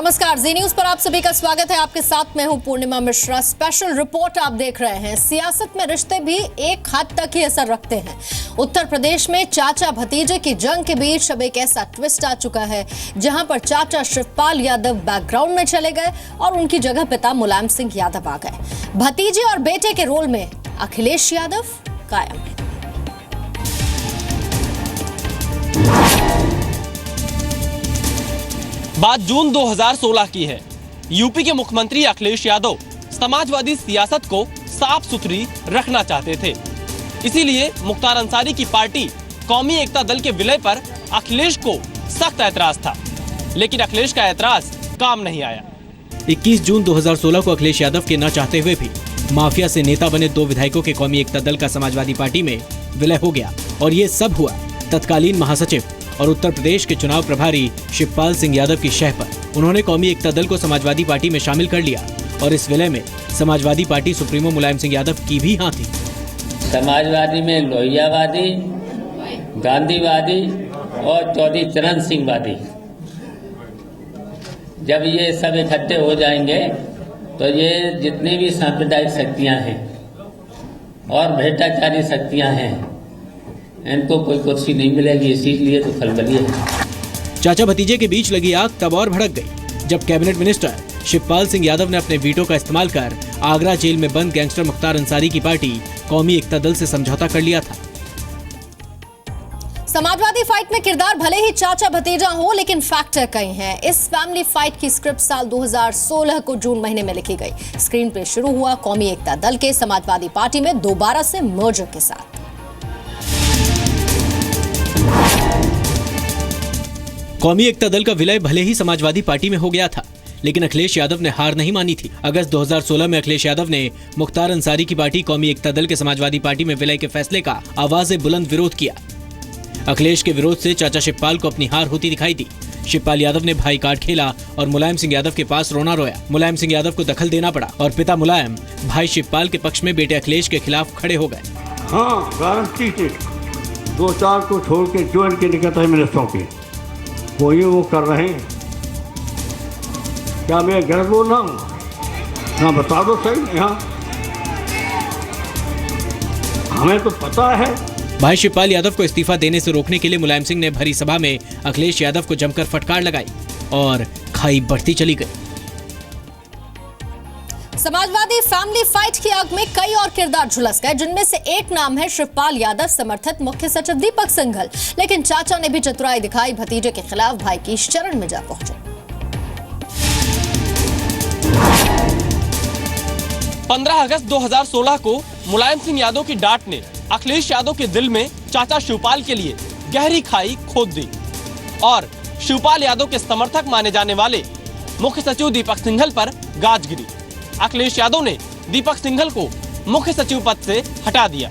नमस्कार, जी न्यूज पर आप सभी का स्वागत है। आपके साथ मैं हूं पूर्णिमा मिश्रा। स्पेशल रिपोर्ट आप देख रहे हैं। सियासत में रिश्ते भी एक हद तक ही असर रखते हैं। उत्तर प्रदेश में चाचा भतीजे की जंग के बीच अब एक ऐसा ट्विस्ट आ चुका है जहां पर चाचा शिवपाल यादव बैकग्राउंड में चले गए और उनकी जगह पिता मुलायम सिंह यादव आ गए। भतीजे और बेटे के रोल में अखिलेश यादव कायम है। बात जून 2016 की है। यूपी के मुख्यमंत्री अखिलेश यादव समाजवादी सियासत को साफ सुथरी रखना चाहते थे। इसीलिए मुख्तार अंसारी की पार्टी कौमी एकता दल के विलय पर अखिलेश को सख्त ऐतराज था, लेकिन अखिलेश का ऐतराज काम नहीं आया। 21 जून 2016 को अखिलेश यादव के न चाहते हुए भी माफिया से नेता बने 2 विधायकों के कौमी एकता दल का समाजवादी पार्टी में विलय हो गया और ये सब हुआ तत्कालीन महासचिव और उत्तर प्रदेश के चुनाव प्रभारी शिवपाल सिंह यादव की शह पर। उन्होंने कौमी एकता दल को समाजवादी पार्टी में शामिल कर लिया और इस विलय में समाजवादी पार्टी सुप्रीमो मुलायम सिंह यादव की भी हाथ थी। समाजवादी में लोहियावादी, गांधीवादी और चौधरी चरण सिंह वादी, जब ये सब इकट्ठे हो जाएंगे तो ये जितनी भी सांप्रदायिक शक्तियां हैं और भ्रष्टाचारी शक्तियां हैं, इनको कोई कुर्सी नहीं मिलेगी। इसीलिए तो खलबली है। चाचा भतीजे के बीच लगी आग तब और भड़क गई जब कैबिनेट मिनिस्टर शिवपाल सिंह यादव ने अपने वीटो का इस्तेमाल कर आगरा जेल में बंद गैंगस्टर मुख्तार अंसारी की पार्टी कौमी एकता दल से समझौता कर लिया था। समाजवादी फाइट में किरदार भले ही चाचा भतीजा हो, लेकिन फैक्टर कई हैं। इस फैमिली फाइट की स्क्रिप्ट साल 2016 को जून महीने में लिखी गई। स्क्रीन पे शुरू हुआ कौमी एकता दल के समाजवादी पार्टी में दोबारा से मर्जर के साथ। कौमी एकता दल का विलय भले ही समाजवादी पार्टी में हो गया था, लेकिन अखिलेश यादव ने हार नहीं मानी थी। अगस्त 2016 में अखिलेश यादव ने मुख्तार अंसारी की पार्टी कौमी एकता दल के समाजवादी पार्टी में विलय के फैसले का आवाज़े बुलंद विरोध किया। अखिलेश के विरोध से चाचा शिवपाल को अपनी हार होती दिखाई दी। शिवपाल यादव ने भाई कार्ड खेला और मुलायम सिंह यादव के पास रोना रोया। मुलायम सिंह यादव को दखल देना पड़ा और पिता मुलायम भाई शिवपाल के पक्ष में बेटे अखिलेश के खिलाफ खड़े हो गए। हाँ, गारंटी थी। 2-4 को छोड़ के जो इनके निकट है मिनिस्टरों के, वो कर रहे हैं। क्या मैं गलत बोल रहा हूँ? हाँ, बता दो सही। हाँ, हमें तो पता है। भाई शिवपाल यादव को इस्तीफा देने से रोकने के लिए मुलायम सिंह ने भरी सभा में अखिलेश यादव को जमकर फटकार लगाई और खाई बढ़ती चली गई। समाजवादी फैमिली फाइट की आग में कई और किरदार झुलस गए, जिनमें से एक नाम है शिवपाल यादव समर्थित मुख्य सचिव दीपक सिंघल। लेकिन चाचा ने भी चतुराई दिखाई, भतीजे के खिलाफ भाई की शरण में जा पहुंचे। 15 अगस्त 2016 को मुलायम सिंह यादव की डांट ने अखिलेश यादव के दिल में चाचा शिवपाल के लिए गहरी खाई खोद दी और शिवपाल यादव के समर्थक माने जाने वाले मुख्य सचिव दीपक सिंघल पर गाज गिरी। अखिलेश यादव ने दीपक सिंघल को मुख्य सचिव पद से हटा दिया।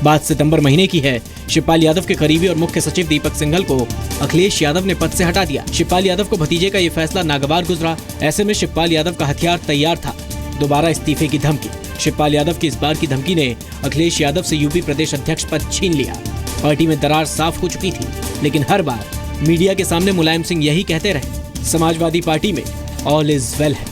बात सितंबर महीने की है। शिवपाल यादव के करीबी और मुख्य सचिव दीपक सिंघल को अखिलेश यादव ने पद से हटा दिया। शिवपाल यादव को भतीजे का ये फैसला नागवार गुजरा। ऐसे में शिवपाल यादव का हथियार तैयार था, दोबारा इस्तीफे की धमकी। शिवपाल यादव की इस बार की धमकी ने अखिलेश यादव से यूपी प्रदेश अध्यक्ष पद छीन लिया। पार्टी में दरार साफ हो चुकी थी, लेकिन हर बार मीडिया के सामने मुलायम सिंह यही कहते रहे, समाजवादी पार्टी में ऑल इज वेल है।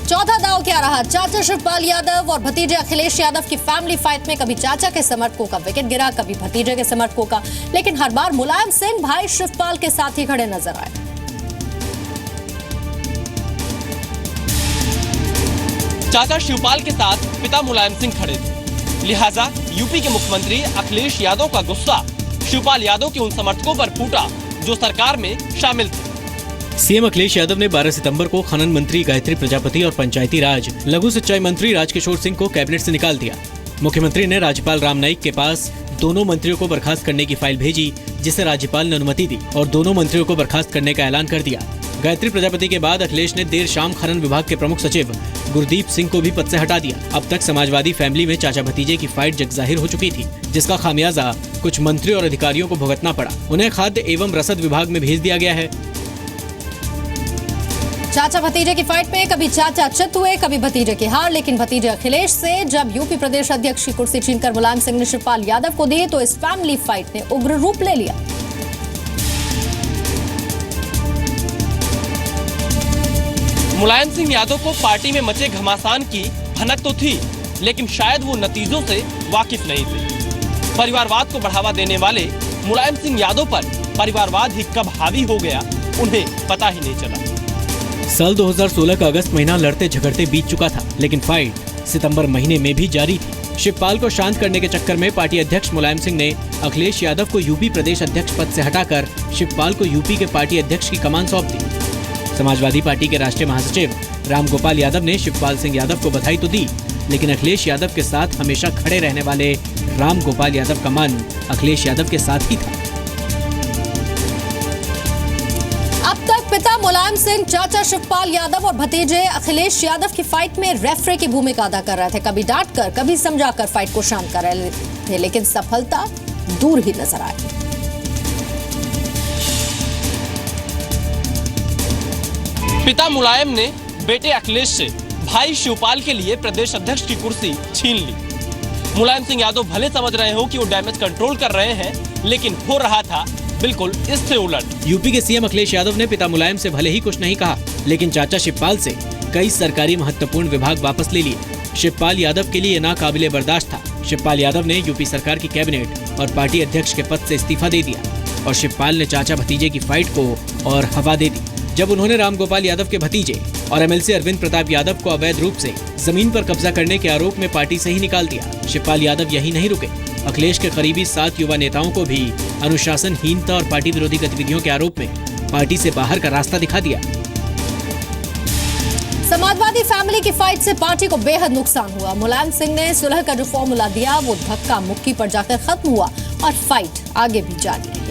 चौथा दांव क्या रहा? चाचा शिवपाल यादव और भतीजे अखिलेश यादव की फैमिली फाइट में कभी चाचा के समर्थकों का विकेट गिरा, कभी भतीजे के समर्थकों का, लेकिन हर बार मुलायम सिंह भाई शिवपाल के साथ ही खड़े नजर आए। चाचा शिवपाल के साथ पिता मुलायम सिंह खड़े थे, लिहाजा यूपी के मुख्यमंत्री अखिलेश यादव का गुस्सा शिवपाल यादव के उन समर्थकों पर फूटा जो सरकार में शामिल थे। सीएम अखिलेश यादव ने 12 सितंबर को खनन मंत्री गायत्री प्रजापति और पंचायती राज लघु सिंचाई मंत्री राजकिशोर सिंह को कैबिनेट से निकाल दिया। मुख्यमंत्री ने राज्यपाल राम नाईक के पास दोनों मंत्रियों को बर्खास्त करने की फाइल भेजी, जिसे राज्यपाल ने अनुमति दी और दोनों मंत्रियों को बर्खास्त करने का ऐलान कर दिया। गायत्री प्रजापति के बाद अखिलेश ने देर शाम खनन विभाग के प्रमुख सचिव गुरदीप सिंह को भी पद से हटा दिया। अब तक समाजवादी फैमिली में चाचा भतीजे की फाइट जगजाहिर हो चुकी थी, जिसका खामियाजा कुछ मंत्री और अधिकारियों को भुगतना पड़ा। उन्हें खाद्य एवं रसद विभाग में भेज दिया गया है। चाचा भतीजे की फाइट में कभी चाचा चित हुए, कभी भतीजे की हार, लेकिन भतीजे अखिलेश से जब यूपी प्रदेश अध्यक्ष की कुर्सी छीनकर मुलायम सिंह ने शिवपाल यादव को दी, तो इस फैमिली फाइट ने उग्र रूप ले लिया। मुलायम सिंह यादव को पार्टी में मचे घमासान की भनक तो थी, लेकिन शायद वो नतीजों से वाकिफ नहीं थे। परिवारवाद को बढ़ावा देने वाले मुलायम सिंह यादव पर परिवारवाद ही कब हावी हो गया, उन्हें पता ही नहीं चला। साल 2016 का अगस्त महीना लड़ते झगड़ते बीत चुका था, लेकिन फाइट सितंबर महीने में भी जारी थी। शिवपाल को शांत करने के चक्कर में पार्टी अध्यक्ष मुलायम सिंह ने अखिलेश यादव को यूपी प्रदेश अध्यक्ष पद से हटाकर शिवपाल को यूपी के पार्टी अध्यक्ष की कमान सौंप दी। समाजवादी पार्टी के राष्ट्रीय महासचिव रामगोपाल यादव ने शिवपाल सिंह यादव को बधाई तो दी, लेकिन अखिलेश यादव के साथ हमेशा खड़े रहने वाले रामगोपाल यादव का मन अखिलेश यादव के साथ ही था। अब तक पिता मुलायम सिंह, चाचा शिवपाल यादव और भतीजे अखिलेश यादव की फाइट में रेफरी की भूमिका अदा कर रहे थे। कभी डांटकर, कभी समझाकर फाइट को शांत कर रहे थे, लेकिन सफलता दूर ही नजर आई। पिता मुलायम ने बेटे अखिलेश से भाई शिवपाल के लिए प्रदेश अध्यक्ष की कुर्सी छीन ली। मुलायम सिंह यादव भले समझ रहे हो कि वो डैमेज कंट्रोल कर रहे हैं, लेकिन हो रहा था बिल्कुल इससे उलट। यूपी के सीएम अखिलेश यादव ने पिता मुलायम से भले ही कुछ नहीं कहा, लेकिन चाचा शिवपाल से कई सरकारी महत्वपूर्ण विभाग वापस ले लिए। शिवपाल यादव के लिए नाकाबिले बर्दाश्त था। शिवपाल यादव ने यूपी सरकार की कैबिनेट और पार्टी अध्यक्ष के पद से इस्तीफा दे दिया और शिवपाल ने चाचा भतीजे की फाइट को और हवा दे दी, जब उन्होंने रामगोपाल यादव के भतीजे और एमएलसी अरविंद प्रताप यादव को अवैध रूप से जमीन पर कब्जा करने के आरोप में पार्टी से ही निकाल दिया। शिवपाल यादव यही नहीं रुके, अखिलेश के करीबी 7 युवा नेताओं को भी अनुशासनहीनता और पार्टी विरोधी गतिविधियों के आरोप में पार्टी से बाहर का रास्ता दिखा दिया। समाजवादी फैमिली की फाइट से पार्टी को बेहद नुकसान हुआ। मुलायम सिंह ने सुलह का जो फॉर्मूला दिया वो धक्का मुक्की पर जाकर खत्म हुआ और फाइट आगे भी जारी रही।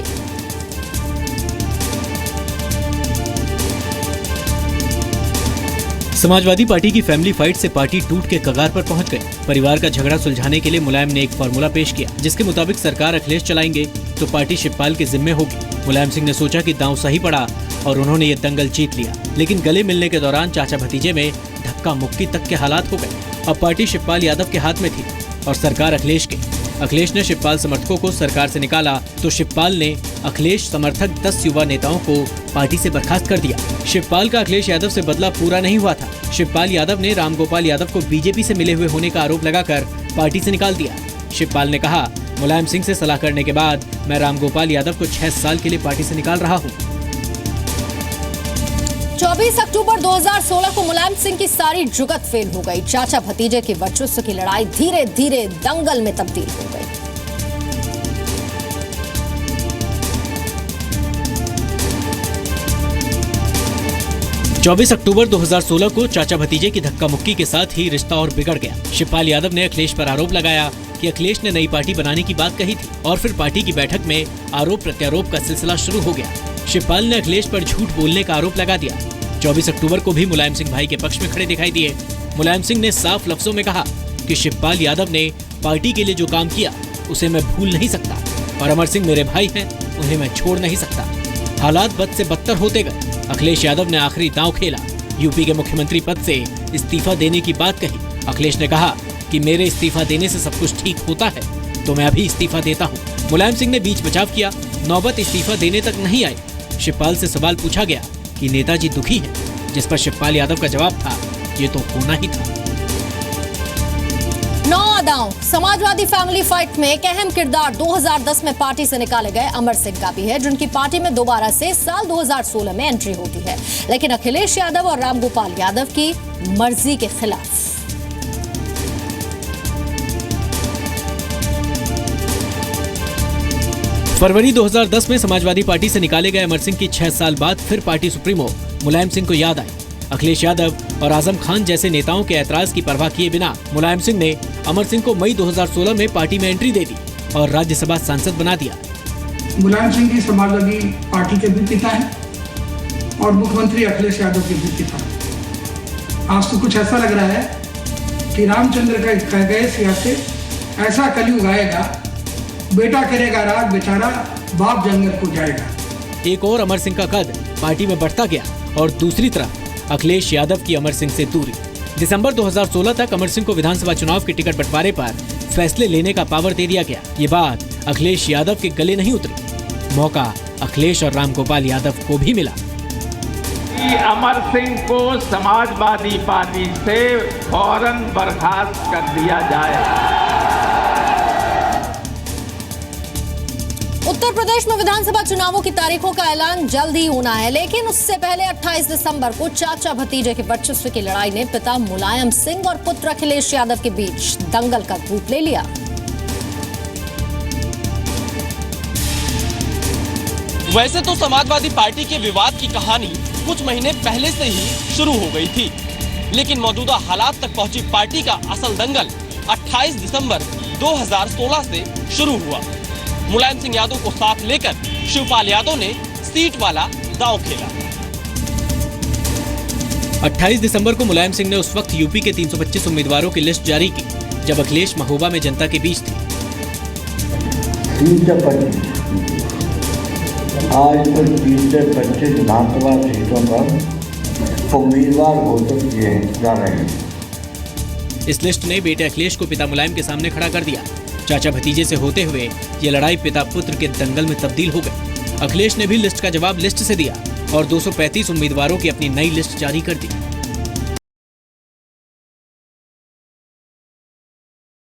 समाजवादी पार्टी की फैमिली फाइट से पार्टी टूट के कगार पर पहुंच गई। परिवार का झगड़ा सुलझाने के लिए मुलायम ने एक फॉर्मूला पेश किया, जिसके मुताबिक सरकार अखिलेश चलाएंगे तो पार्टी शिवपाल के जिम्मे होगी। मुलायम सिंह ने सोचा कि दांव सही पड़ा और उन्होंने ये दंगल जीत लिया, लेकिन गले मिलने के दौरान चाचा भतीजे में धक्का मुक्की तक के हालात हो गए। अब पार्टी शिवपाल यादव के हाथ में थी और सरकार अखिलेश के। अखिलेश ने शिवपाल समर्थकों को सरकार से निकाला तो शिवपाल ने अखिलेश समर्थक 10 युवा नेताओं को पार्टी से बर्खास्त कर दिया। शिवपाल का अखिलेश यादव से बदला पूरा नहीं हुआ था। शिवपाल यादव ने रामगोपाल यादव को बीजेपी से मिले हुए होने का आरोप लगाकर पार्टी से निकाल दिया। शिवपाल ने कहा, मुलायम सिंह से सलाह करने के बाद मैं रामगोपाल यादव को 6 साल के लिए पार्टी से निकाल रहा हूँ। 24 अक्टूबर 2016 को मुलायम सिंह की सारी जुगत फेल हो गई। चाचा भतीजे की वर्चस्व की लड़ाई धीरे धीरे दंगल में तब्दील हो गई। चौबीस अक्टूबर 2016 को चाचा भतीजे की धक्का मुक्की के साथ ही रिश्ता और बिगड़ गया। शिवपाल यादव ने अखिलेश पर आरोप लगाया कि अखिलेश ने नई पार्टी बनाने की बात कही थी और फिर पार्टी की बैठक में आरोप प्रत्यारोप का सिलसिला शुरू हो गया। शिवपाल ने अखिलेश पर झूठ बोलने का आरोप लगा दिया। 24 अक्टूबर को भी मुलायम सिंह भाई के पक्ष में खड़े दिखाई दिए। मुलायम सिंह ने साफ लफ्जों में कहा कि शिवपाल यादव ने पार्टी के लिए जो काम किया उसे मैं भूल नहीं सकता और अमर सिंह मेरे भाई हैं, उन्हें मैं छोड़ नहीं सकता। हालात बद से बदतर होते गए। अखिलेश यादव ने आखिरी दांव खेला। यूपी के मुख्यमंत्री पद से इस्तीफा देने की बात कही। अखिलेश ने कहा कि मेरे इस्तीफा देने से सब कुछ ठीक होता है तो मैं अभी इस्तीफा देता हूँ। मुलायम सिंह ने बीच बचाव किया। नौबत इस्तीफा देने तक नहीं आई। शिवपाल से सवाल पूछा गया कि नेताजी दुखी हैं, जिस पर शिवपाल यादव का जवाब था, ये तो होना ही था। 9 अदाओं। समाजवादी फैमिली फाइट में एक अहम किरदार 2010 में पार्टी से निकाले गए अमर सिंह का भी है, जिनकी पार्टी में दोबारा से साल 2016 में एंट्री होती है, लेकिन अखिलेश यादव और रामगोपाल यादव की मर्जी के खिलाफ। फरवरी 2010 में समाजवादी पार्टी से निकाले गए अमर सिंह की 6 साल बाद फिर पार्टी सुप्रीमो मुलायम सिंह को याद आई। अखिलेश यादव और आजम खान जैसे नेताओं के ऐतराज की परवाह किए बिना मुलायम सिंह ने अमर सिंह को मई 2016 में पार्टी में एंट्री दे दी और राज्यसभा सांसद बना दिया। मुलायम सिंह की समाजवादी पार्टी के भी पिता हैं और मुख्यमंत्री अखिलेश यादव के भी पिता। आज तो कुछ ऐसा लग रहा है कि रामचंद्र का कह गए सियासत ऐसा कलयुग आएगा, बेटा करेगा राज, बेचारा बाप जंगल को जाएगा। एक और अमर सिंह का कद पार्टी में बढ़ता गया और दूसरी तरफ अखिलेश यादव की अमर सिंह से दूरी। दिसंबर 2016 तक अमर सिंह को विधानसभा चुनाव के टिकट बंटवारे पर फैसले लेने का पावर दे दिया गया। ये बात अखिलेश यादव के गले नहीं उतरी। मौका अखिलेश और रामगोपाल यादव को भी मिला। कि अमर सिंह को समाजवादी पार्टी से फौरन बर्खास्त कर दिया जाए। उत्तर प्रदेश में विधानसभा चुनावों की तारीखों का ऐलान जल्द ही होना है, लेकिन उससे पहले 28 दिसंबर को चाचा भतीजे के वर्चस्व की लड़ाई ने पिता मुलायम सिंह और पुत्र अखिलेश यादव के बीच दंगल का रूप ले लिया। वैसे तो समाजवादी पार्टी के विवाद की कहानी कुछ महीने पहले से ही शुरू हो गई थी, लेकिन मौजूदा हालात तक पहुंची पार्टी का असल दंगल 28 दिसंबर 2016 से शुरू हुआ। मुलायम सिंह यादव को साथ लेकर शिवपाल यादव ने सीट वाला दांव खेला। 28 दिसंबर को मुलायम सिंह ने उस वक्त यूपी के 325 उम्मीदवारों की लिस्ट जारी की, जब अखिलेश महोबा में जनता के बीच थे। आज कुछ 20 से 25 विधानसभा सीटों पर उम्मीदवार घोषित किए जा रहे हैं। इस लिस्ट ने बेटे अखिलेश को पिता मुलायम के सामने खड़ा कर दिया। चाचा भतीजे से होते हुए ये लड़ाई पिता पुत्र के दंगल में तब्दील हो गई। अखिलेश ने भी लिस्ट का जवाब लिस्ट से दिया और 235 उम्मीदवारों की अपनी नई लिस्ट जारी कर दी।